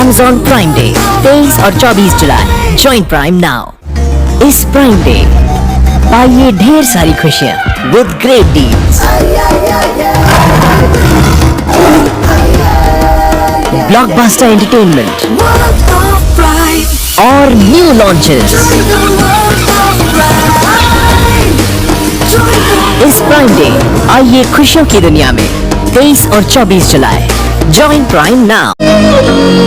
comes on Prime Day 23 और 24 जुलाई. Join Prime now. इस Prime Day पाइए ढेर सारी खुशियाँ with great deals. Blockbuster entertainment और new launches. इस Prime Day आइए खुशियों की दुनिया में 23 और 24 जुलाई. Join Prime now.